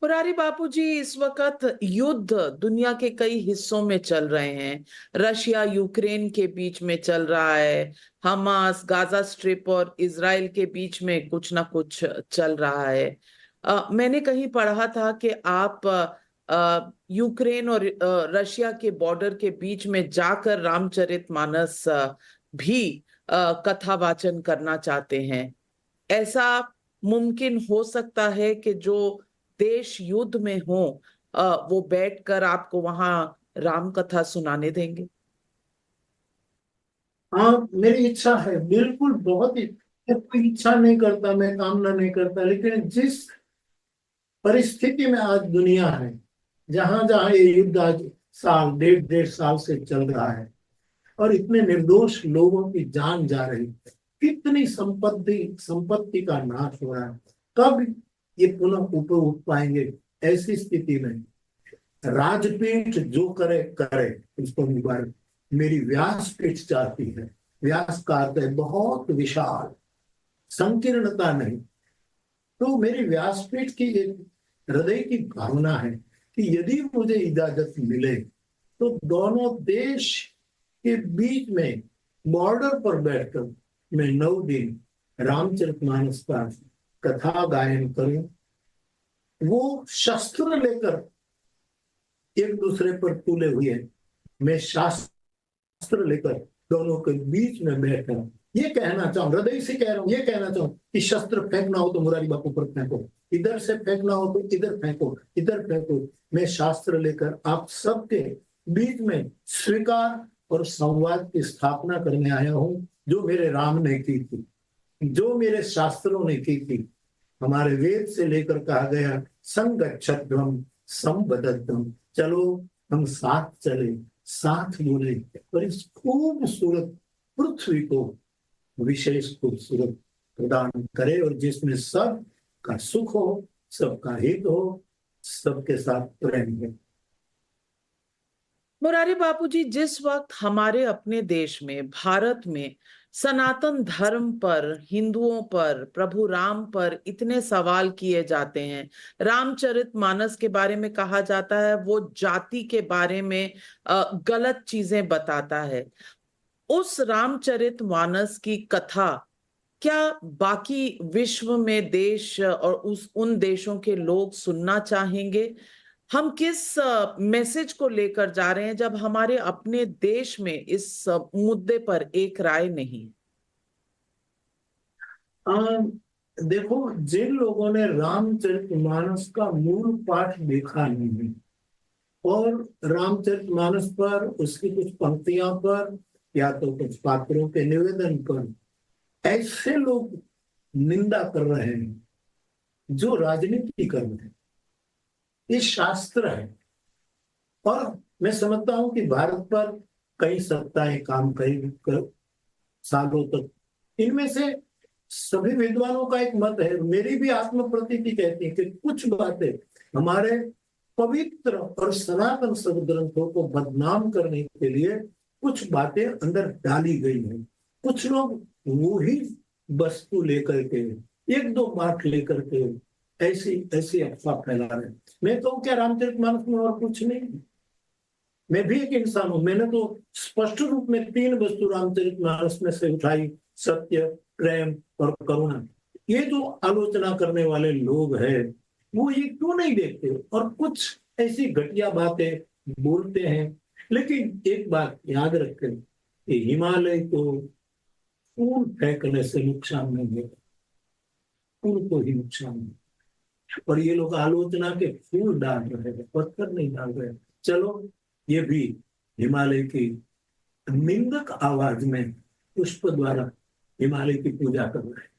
मुरारी बापूजी, इस वक्त युद्ध दुनिया के कई हिस्सों में चल रहे हैं। रशिया यूक्रेन के बीच में चल रहा है। हमास, गाजा स्ट्रिप और इजराइल के बीच में कुछ ना कुछ चल रहा है। मैंने कहीं पढ़ा था कि आप यूक्रेन और रशिया के बॉर्डर के बीच में जाकर रामचरितमानस भी कथा वाचन करना चाहते हैं। ऐसा मुमकिन हो सकता है कि जो देश युद्ध में हो वो बैठकर आपको वहां राम कथा सुनाने देंगे? हाँ, मेरी इच्छा है बिल्कुल। बहुत ही मैं कोई इच्छा नहीं करता, मैं कामना नहीं करता, लेकिन जिस परिस्थिति में आज दुनिया है, जहां जहां ये युद्ध आज साल डेढ़ डेढ़ साल से चल रहा है और इतने निर्दोष लोगों की जान जा रही है, कितनी संपत्ति संपत्ति का नाश हो रहा है, कब ये पुनः ऊपर उठ पाएंगे? ऐसी स्थिति में राजपीठ जो करे करे, उसको मुबारक। मेरी व्यासपीठ चाहती है। व्यास का अर्थ है बहुत विशाल, संकीर्णता नहीं। तो मेरी व्यासपीठ की एक हृदय की भावना है कि यदि मुझे इजाजत मिले तो दोनों देश के बीच में बॉर्डर पर बैठकर मैं 9 दिन रामचरितमानस का कथा गायन करूं। वो शस्त्र लेकर एक दूसरे पर तुले हुए, मैं शास्त्र लेकर दोनों के बीच में बैठकर ये कहना चाहूं, हृदय से कह रहा हूं, ये कहना चाहूं कि शस्त्र फेंकना हो तो मुरारी बापू पर फेंको, इधर से फेंकना हो तो इधर फेंको, इधर फेंको। मैं शास्त्र लेकर आप सबके बीच में स्वीकार और संवाद की स्थापना करने आया हूं, जो मेरे राम ने की थी, जो मेरे शास्त्रों ने की थी। हमारे वेद से लेकर कहा गया संगच्छध्वम संबद्धम, चलो हम साथ चले, साथ बोले और इस खूबसूरत पृथ्वी को विशेष खूबसूरत प्रदान करे, और जिसमें सब का सुख हो, सबका हित हो, सबके साथ प्रेम हो। मुरारी बापूजी, जिस वक्त हमारे अपने देश में, भारत में, सनातन धर्म पर, हिंदुओं पर, प्रभु राम पर इतने सवाल किए जाते हैं, रामचरितमानस के बारे में कहा जाता है वो जाति के बारे में गलत चीजें बताता है, उस रामचरितमानस की कथा क्या बाकी विश्व में देश और उस उन देशों के लोग सुनना चाहेंगे? हम किस मैसेज को लेकर जा रहे हैं जब हमारे अपने देश में इस मुद्दे पर एक राय नहीं? आ, देखो, जिन लोगों ने रामचरितमानस का मूल पाठ देखा नहीं और रामचरितमानस पर, उसकी कुछ पंक्तियां पर या तो कुछ पात्रों के निवेदन पर ऐसे लोग निंदा कर रहे हैं, जो राजनीति कर रहे हैं। ये शास्त्र है और मैं समझता हूं कि भारत पर कई सत्ताएं काम कई सालों तक, इनमें से सभी विद्वानों का एक मत है, मेरी भी आत्म प्रतीति कहती है कि कुछ बातें हमारे पवित्र और सनातन सदग्रंथों को बदनाम करने के लिए कुछ बातें अंदर डाली गई हैं। कुछ लोग वो ही वस्तु लेकर के, एक दो बात लेकर के ऐसी ऐसी अफवाह फैला रहे हैं। मैं कहूँ क्या रामचरितमानस में और कुछ नहीं? मैं भी एक इंसान हूं, मैंने तो स्पष्ट रूप में 3 वस्तु रामचरितमानस में से उठाई: सत्य, प्रेम और करुणा। ये जो आलोचना करने वाले लोग हैं, वो ये क्यों नहीं देखते और कुछ ऐसी घटिया बातें बोलते हैं? लेकिन एक बात याद रखें कि हिमालय को फूल फेंकने से नुकसान नहीं है, फूल को ही नुकसान है। और ये लोग आलोचना के फूल डाल रहे हैं, पत्थर नहीं डाल रहे। चलो, ये भी हिमालय की निंदक आवाज में पुष्प द्वारा हिमालय की पूजा कर रहे हैं।